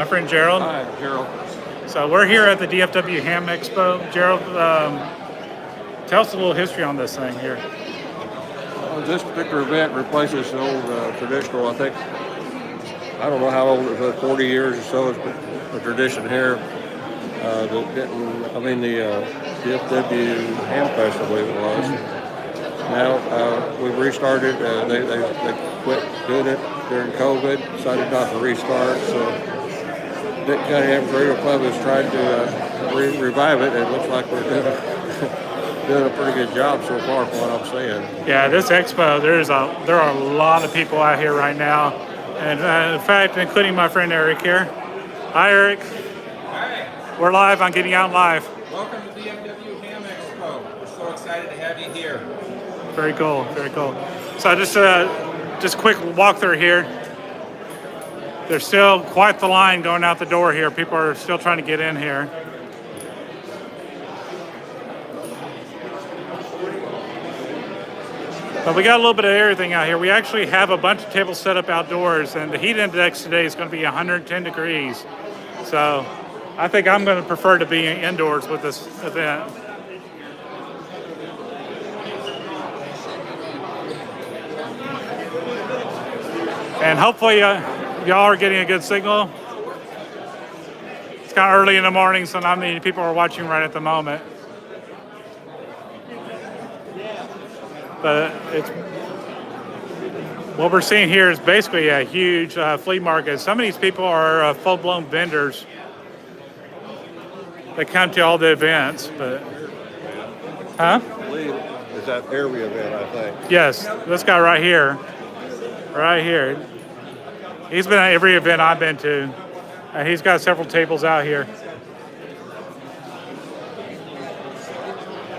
My friend Gerald. Hi, Gerald. So we're here at the DFW Ham Expo. Gerald, tell us a little history on this thing here. This particular event replaces the old traditional, I don't know how old it is, 40 years or so. It's been a tradition here. The DFW Ham Fest, I believe it was. Now we've restarted. They quit doing it during COVID, decided not to restart. So Dick County Ham Radio Club has tried to revive it, and it looks like we're doing a pretty good job so far from what I'm seeing. Yeah, this expo, there are a lot of people out here right now. And in fact, including my friend Eric here. Hi, Eric. Hi. We're live on Getting Out Live. Welcome to DFW Ham Expo. We're so excited to have you here. Very cool, very cool. So just quick walkthrough here. There's still quite the line going out the door here. People are still trying to get in here. But we got a little bit of everything out here. We actually have a bunch of tables set up outdoors, and the heat index today is going to be 110 degrees. So I think I'm going to prefer to be indoors with this event. And hopefully y'all are getting a good signal. It's kind of early in the morning, so not many people are watching right at the moment. But what we're seeing here is basically a huge flea market. Some of these people are full-blown vendors. They come to all the events, but I believe it's that area event, I think. Yes, this guy right here. He's been at every event I've been to. He's got several tables out here.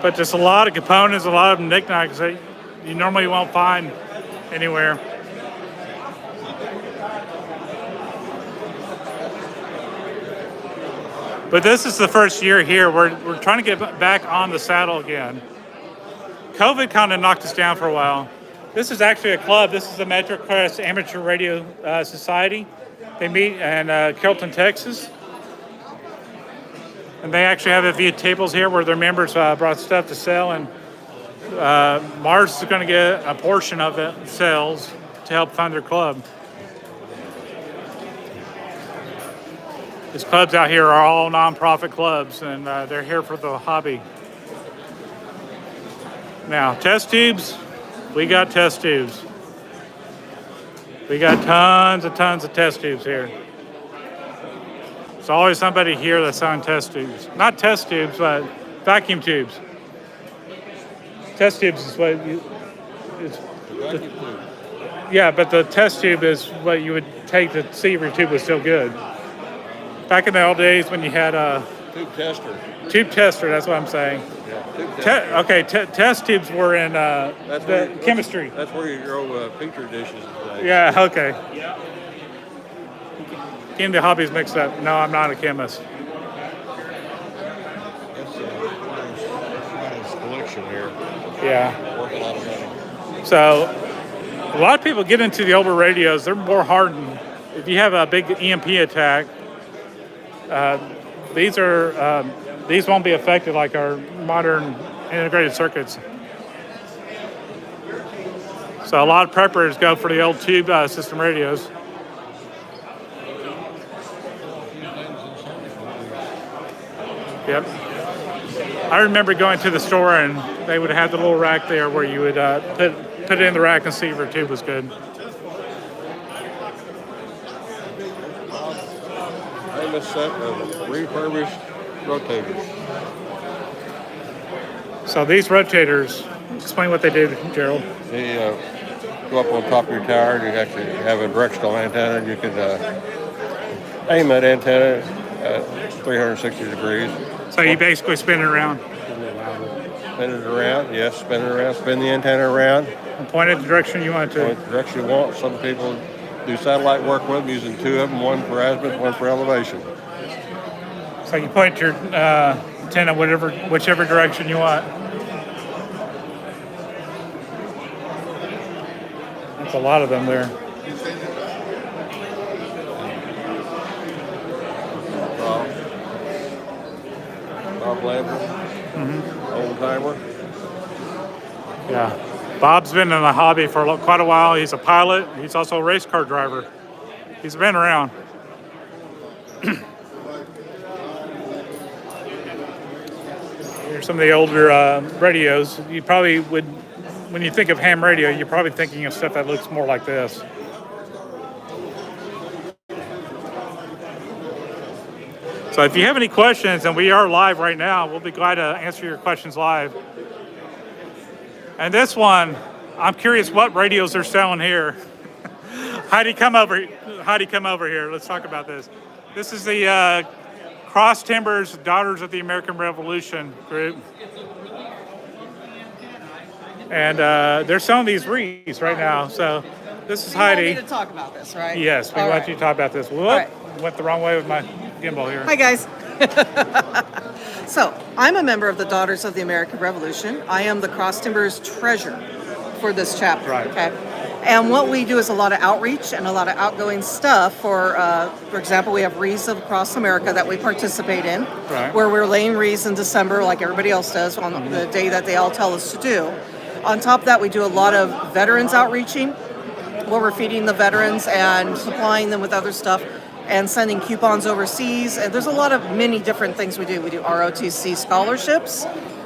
But just a lot of components, a lot of knickknacks that you normally won't find anywhere. But this is the first year here. We're trying to get back on the saddle again. COVID kind of knocked us down for a while. This is actually a club. This is the Metro Crest Amateur Radio Society. They meet in Carrollton, Texas. And they actually have a few tables here where their members brought stuff to sell. And Mars is going to get a portion of it sales to help fund their club. These clubs out here are all nonprofit clubs, and they're here for the hobby. Now, test tubes. We got test tubes. We got tons of test tubes here. There's always somebody here that's selling test tubes. Not test tubes, but vacuum tubes. Test tubes is what you... Yeah, but the test tube is what you would take to see if your tube was still good. Back in the old days when you had a... Tube tester. Tube tester, that's what I'm saying. Test tubes were in chemistry. That's where you grow petri dishes today. Yeah, okay. Yeah. Getting the hobbies mixed up. No, I'm not a chemist. That's his collection here. Yeah. Worth a lot of money. So, a lot of people get into the older radios. They're more hardened. If you have a big EMP attack, these won't be affected like our modern integrated circuits. So a lot of preppers go for the old tube system radios. Yep. I remember going to the store and they would have the little rack there where you would put it in the rack and see if your tube was good. Famous set of refurbished rotators. So these rotators, explain what they do, Gerald. They go up on top of your tower. You actually have a directional antenna. You can aim that antenna at 360 degrees. So you basically spin it around. Spin it around, yes, spin it around. Spin the antenna around. And point it the direction you want it to. Point the direction you want. Some people do satellite work with them using two of them, one for azimuth, one for elevation. So you point your antenna whichever direction you want. That's a lot of them there. Pleasant, old timer. Yeah. Bob's been in the hobby for quite a while. He's a pilot. He's also a race car driver. He's been around. Here's some of the older radios. You probably would, when you think of ham radio, you're probably thinking of stuff that looks more like this. So if you have any questions, and we are live right now, we'll be glad to answer your questions live. And this one, I'm curious what radios they're selling here. Heidi, come over. Heidi, come over here. Let's talk about this. This is the Cross Timbers Daughters of the American Revolution group. And they're selling these wreaths right now. So this is Heidi. You want me to talk about this, right? Yes, we want you to talk about this. Whoop, right. Went the wrong way with my gimbal here. Hi, guys. So, I'm a member of the Daughters of the American Revolution. I am the Cross Timbers treasurer for this chapter. Right. Okay. And what we do is a lot of outreach and a lot of outgoing stuff. For example, we have wreaths across America that we participate in, Right. where we're laying wreaths in December, like everybody else does, on the day that they all tell us to do. On top of that, we do a lot of veterans outreaching, where we're feeding the veterans and supplying them with other stuff, and sending coupons overseas. And there's a lot of many different things we do. We do ROTC scholarships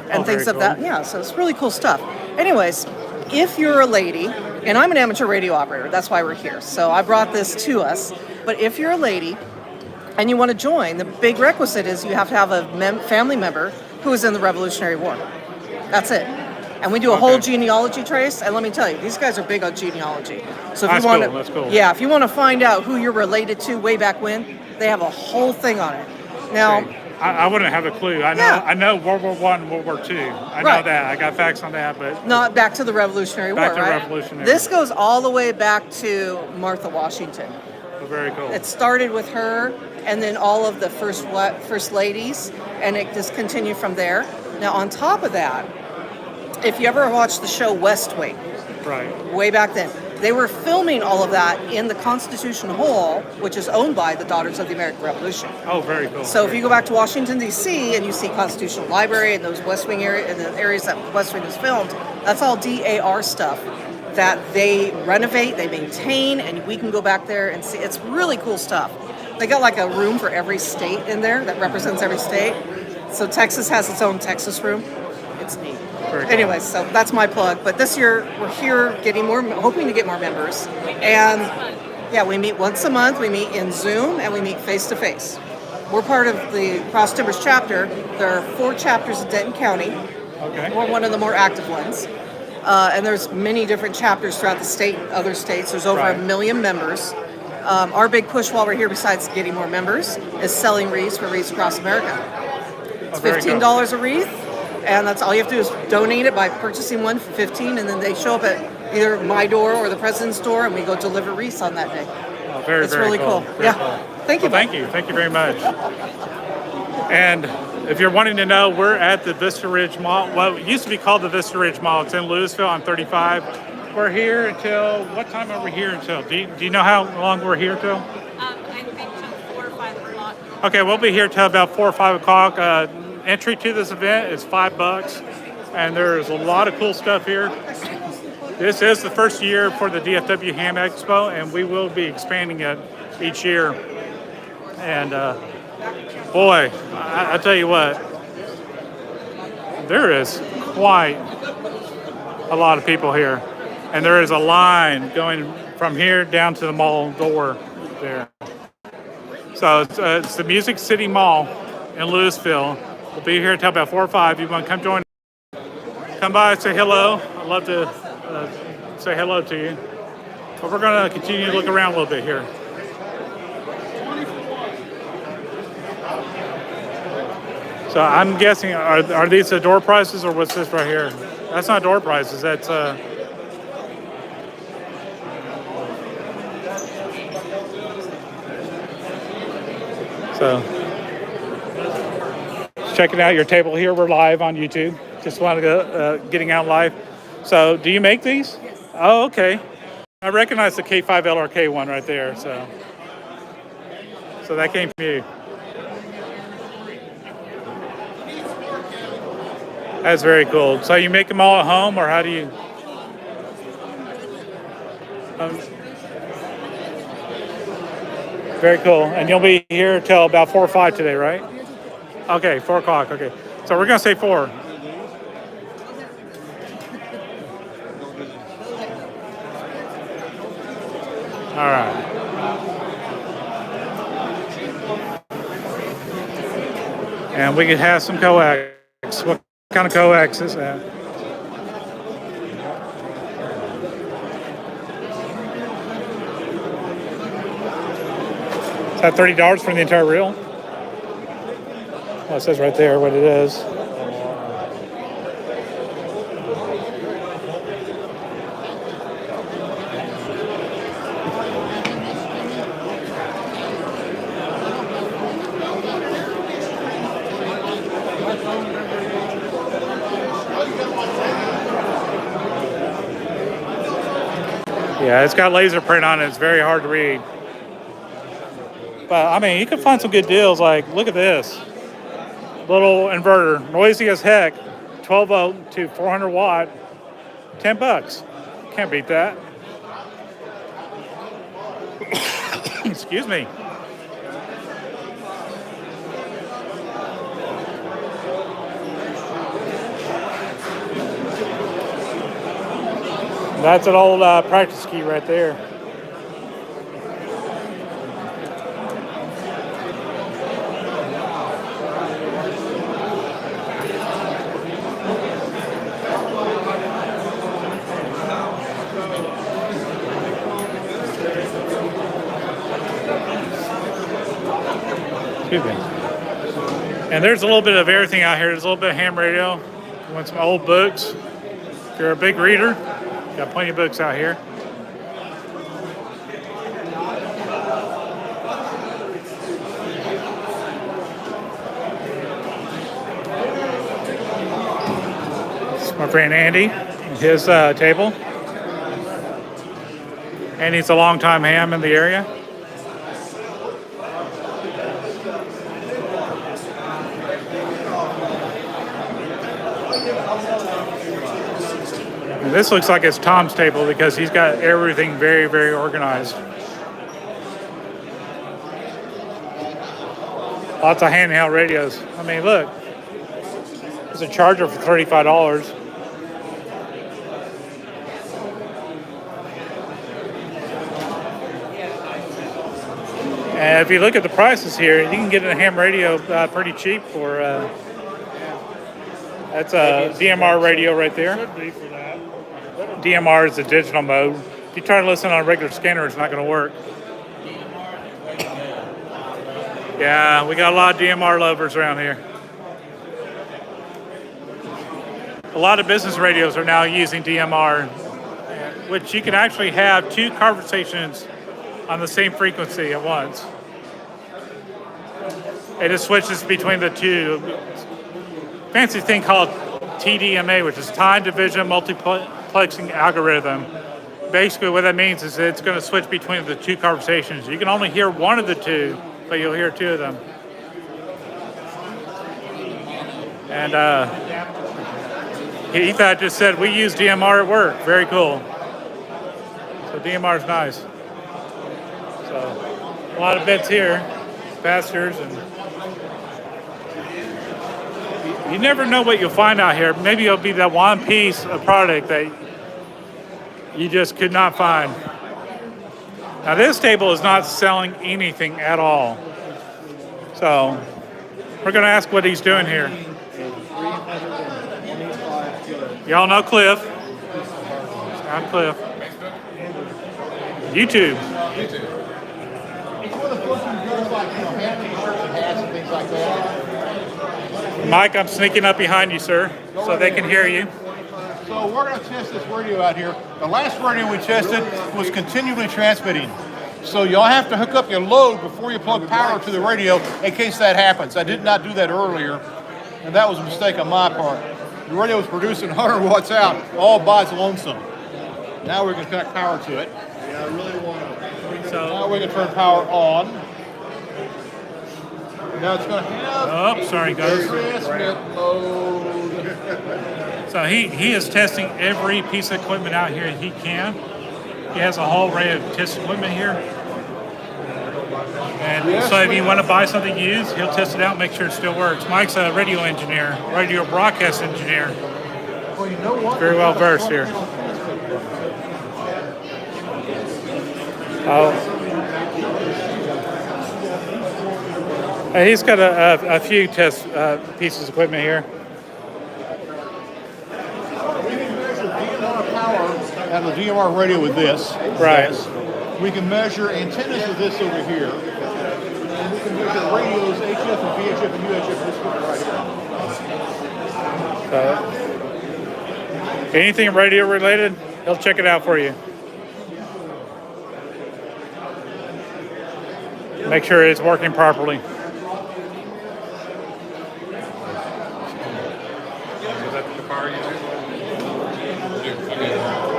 and things very of that. cool. Yeah, so it's really cool stuff. Anyways, if you're a lady, and I'm an amateur radio operator, that's why we're here. So I brought this to us. But if you're a lady and you want to join, the big requisite is you have to have a family member who is in the Revolutionary War. That's it. And we do a whole genealogy trace, and let me tell you, these guys are big on genealogy. So if That's you want cool, that's cool. yeah, if you want to find out who you're related to way back when, they have a whole thing on it. Now, I wouldn't have a clue. I know World War I and World War II. I know Right. that. I got facts on that, but not back to the Revolutionary War, Back to right? Revolutionary. This goes all the way back to Martha Washington. very cool. It started with her, and then all of the first ladies, and it just continued from there. Now, on top of that, if you ever watched the show West Wing, Right. way back then, they were filming all of that in the Constitution Hall, which is owned by the Daughters of the American Revolution. Oh, very cool. So if you go back to Washington, D.C., and you see Constitutional Library and those West Wing area and the areas that West Wing was filmed, that's all DAR stuff that they renovate, they maintain, and we can go back there and see. It's really cool stuff. They got like a room for every state in there that represents every state. So Texas has its own Texas room. It's neat. Very cool. Anyways, so that's my plug. But this year we're here hoping to get more members. And yeah, we meet once a month. We meet in Zoom and we meet face to face. We're part of the Cross Timbers chapter. There are 4 chapters in Denton County. Okay. We're one of the more active ones. And there's many different chapters throughout the state, other states. There's over Right. 1 million members. Our big push while we're here, besides getting more members, is selling wreaths for Wreaths Across America. It's very cool. $15 a wreath, and that's all you have to do is donate it by purchasing one for $15, and then they show up at either my door or the president's door, and we go deliver wreaths on that day. Oh, very, It's very really cool. Very Yeah. cool. Thank you. Well, thank you. Thank you very much. And if you're wanting to know, we're at the Vista Ridge Mall. Well, it used to be called the Vista Ridge Mall. It's in Louisville on 35. We're here until, what time are we here until? Do you know how long we're here till? I think till 4 or 5 o'clock. Okay, we'll be here till about 4 or 5 o'clock. Entry to this event is $5, and there's a lot of cool stuff here. This is the first year for the DFW Ham Expo, and we will be expanding it each year. And boy, I tell you what, there is quite a lot of people here, and there is a line going from here down to the mall door there. So it's the Music City Mall in Louisville. We'll be here until about 4 or 5. You want to come join? Come by and say hello. I'd love to say hello to you. But we're going to continue to look around a little bit here. So I'm guessing, are these the door prices or what's this right here? That's not door prices. That's so. Checking out your table here. We're live on YouTube. Just wanted to go getting out live. So, do you make these? Yes. Oh, okay. I recognize the K5LRK one right there. So that came from you. That's very cool. So you make them all at home, or how do you? Um, Very cool. And you'll be here till about 4 or 5 today, right? Okay, 4 o'clock. Okay. So we're going to say 4. All right. And we could have some coax. What kind of coax is that? Is that $30 for the entire reel? Well, it says right there what it is. Yeah, it's got laser print on it. It's very hard to read. But I mean, you can find some good deals. Like, look at this little inverter, noisy as heck, 12 volt to 400 watt, $10. Can't beat that. Excuse me. That's an old practice key right there. Excuse me. And there's a little bit of everything out here. There's a little bit of ham radio. You want some old books? If you're a big reader, got plenty of books out here. This is my friend Andy, his table. Andy's a longtime ham in the area. And this looks like it's Tom's table because he's got everything very, very organized. Lots of handheld radios. I mean, look, there's a charger for $35. And if you look at the prices here, you can get a ham radio pretty cheap for. That's a DMR radio right there. DMR is the digital mode. If you try to listen on a regular scanner, it's not going to work. Yeah, we got a lot of DMR lovers around here. A lot of business radios are now using DMR, which you can actually have 2 conversations on the same frequency at once. It just switches between the 2. Fancy thing called TDMA, which is time division multiplexing algorithm. Basically what that means is it's going to switch between the 2 conversations. You can only hear one of the 2, but you'll hear 2 of them. And Ethan just said, we use DMR at work. Very cool. So DMR is nice. So a lot of bits here, capacitors, and you never know what you'll find out here. Maybe it'll be that one piece of product that you just could not find. Now this table is not selling anything at all. So we're gonna ask what he's doing here. Y'all know Cliff. I'm Cliff. YouTube. Mike, I'm sneaking up behind you, sir, so they can hear you. So we're going to test this radio out here. The last radio we tested was continually transmitting. So y'all have to hook up your load before you plug power to the radio in case that happens. I did not do that earlier, and that was a mistake on my part. The radio was producing 100 watts out, all by its lonesome. Now we're going to connect power to it. So now we can turn power on. Now it's going to have Oh, sorry guys. transmit mode. So he is testing every piece of equipment out here he can. He has a whole array of test equipment here. And so if you want to buy something used, he'll test it out, make sure it still works. Mike's a radio engineer, radio broadcast engineer. Well, you know what? Very well versed here. Oh. He's got a few test pieces of equipment here. We can measure DMR power out of the DMR radio with this. Right. Yes. We can measure antennas with this over here. And we can measure radios, HF and VHF and UHF with this one right here. Anything radio related, he'll check it out for you. Make sure it's working properly.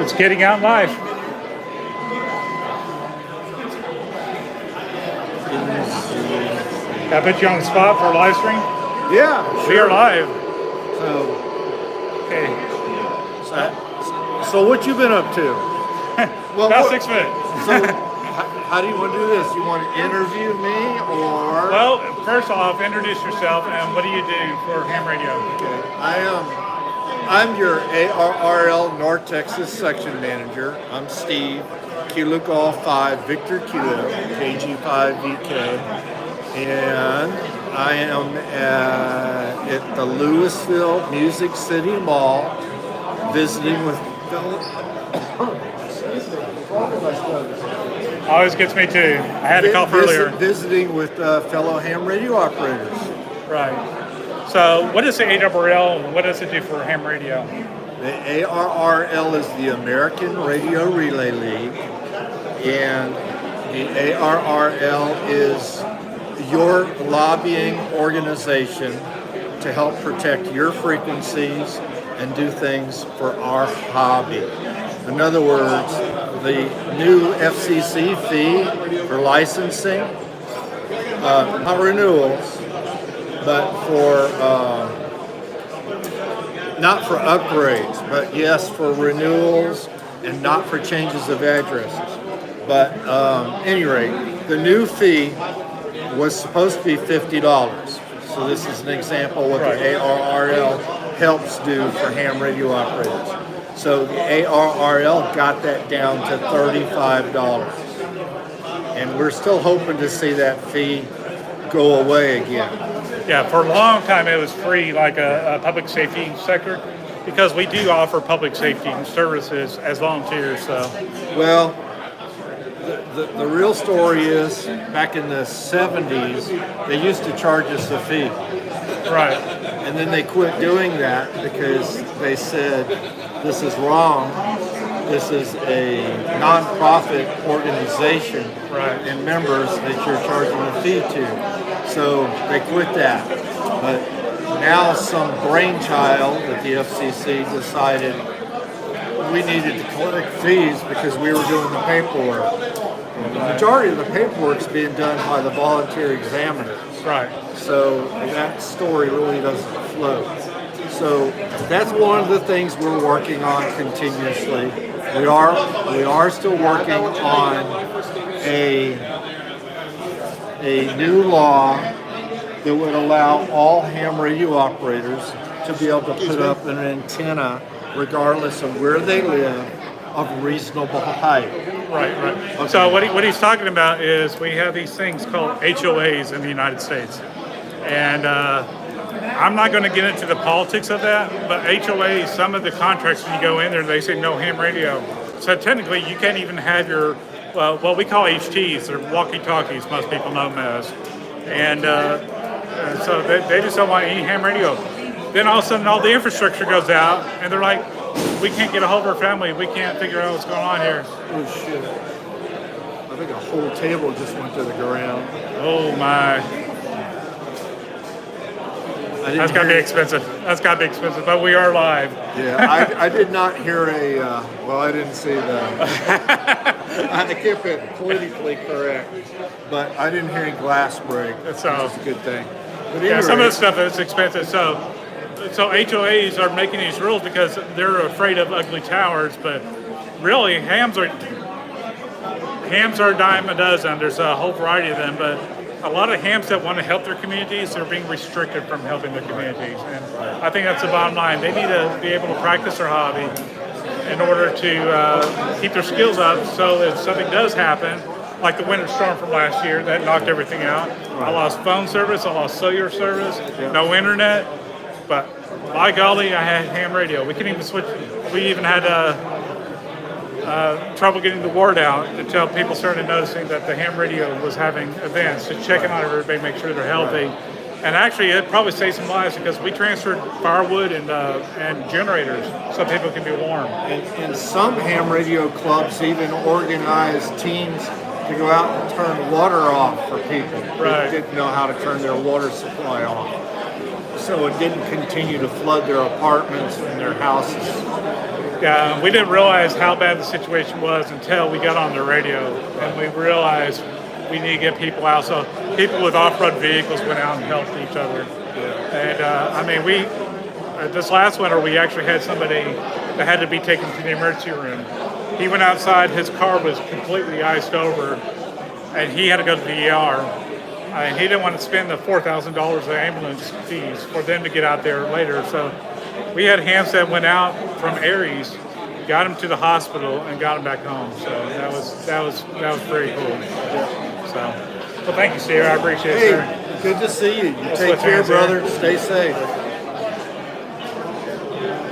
It's getting out live. I put you on the spot for a live stream? Yeah, We are live. So, Okay. so what you been up to? Well, About what- 6 minutes. So, how do you want to do this? You want to interview me or? Well, first off, introduce yourself and what do you do for ham radio? Okay. I'm your ARRL North Texas section manager. I'm Steve, Kilo Golf 5, Victor Kilo, KG5VK, and I am at the Louisville Music City Mall visiting with Always gets me too. I had to call earlier. visiting with fellow ham radio operators. Right. So what is the ARRL and what does it do for ham radio? The ARRL is the American Radio Relay League, and the ARRL is your lobbying organization to help protect your frequencies and do things for our hobby. In other words, the new FCC fee for licensing, not renewals, but for not for upgrades, but yes, for renewals and not for changes of addresses. But any rate, the new fee was supposed to be $50. So this is an example of what the ARRL helps do for ham radio operators. So the ARRL got that down to $35. And we're still hoping to see that fee go away again. Yeah, for a long time it was free, like a public safety sector, because we do offer public safety services as volunteers. So, Well, the real story is back in the 70s, they used to charge us a fee. right, And then they quit doing that because they said, this is wrong. This is a non-profit organization Right. and members that you're charging a fee to. So they quit that. But now some brainchild at the FCC decided we needed to collect fees because we were doing the paperwork. The majority of the paperwork's being done by the volunteer examiners. right. So that story really doesn't float. So that's one of the things we're working on continuously. We are still working on a new law that would allow all ham radio operators to be able to put up an antenna regardless of where they live of reasonable height. Right, right. So what he's talking about is we have these things called HOAs in the United States. And I'm not going to get into the politics of that, but HOAs, some of the contracts when you go in there, they say no ham radio. So technically you can't even have your, what we call HTs, they're walkie-talkies, most people know them as. And so they just don't want any ham radio. Then all of a sudden all the infrastructure goes out and they're like, we can't get a hold of our family, we can't figure out what's going on here. Oh shit. I think a whole table just went to the ground. Oh my. didn't That's got to be hear- expensive. That's got to be expensive. But we are live. Yeah, I did not hear a. Well, I didn't see the. I kept it politically correct, but I didn't hear any glass break. That's So- a good thing. But Yeah, some of anyway, the stuff is expensive. So HOAs are making these rules because they're afraid of ugly towers. But really, hams are a dime a dozen. There's a whole variety of them, but a lot of hams that want to help their communities are being restricted from helping their communities. And I think that's the bottom line. They need to be able to practice their hobby in order to keep their skills up. So if something does happen, like the winter storm from last year that knocked everything out, I lost phone service, I lost cellular service, no internet. But by golly, I had ham radio. We couldn't even switch. We even had trouble getting the word out until people started noticing that the ham radio was having events, just checking on everybody, make sure they're healthy. And actually, it probably saved some lives because we transferred firewood and generators so people can be warm. and some ham radio clubs even organize teams to go out and turn water off for people Right. who didn't know how to turn their water supply off, so it didn't continue to flood their apartments and their houses. Yeah, we didn't realize how bad the situation was until we got on the radio, and we realized we need to get people out. So people with off-road vehicles went out and helped each other. And I mean, this last winter we actually had somebody that had to be taken to the emergency room. He went outside, his car was completely iced over, and he had to go to the ER. And he didn't want to spend the $4,000 of ambulance fees for them to get out there later. So we had hams that went out from Aries, got him to the hospital, and got him back home. So that was pretty cool. So, well, thank you, Steve. I appreciate it, sir. Hey, good to see you. You Let's take switch care, hands here. brother. Stay safe.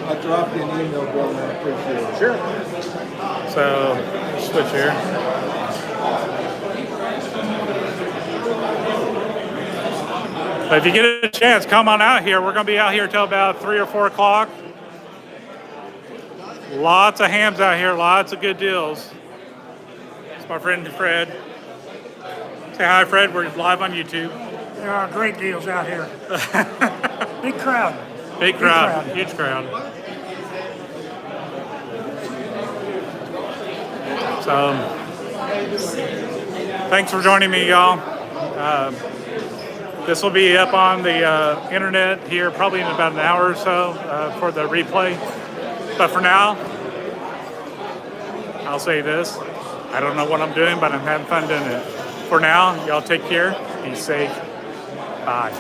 I'll drop you an email, brother. I appreciate it. Sure. So, switch here. But if you get a chance, come on out here. We're going to be out here till about 3 or 4 o'clock. Lots of hams out here, lots of good deals. It's my friend Fred. Say hi, Fred. We're live on YouTube. There are great deals out here. Big crowd. Big crowd, huge crowd. So, thanks for joining me, y'all. This will be up on the internet here probably in about an hour or so for the replay. But for now, I'll say this. I don't know what I'm doing, but I'm having fun doing it. For now, y'all take care. Be safe. Bye.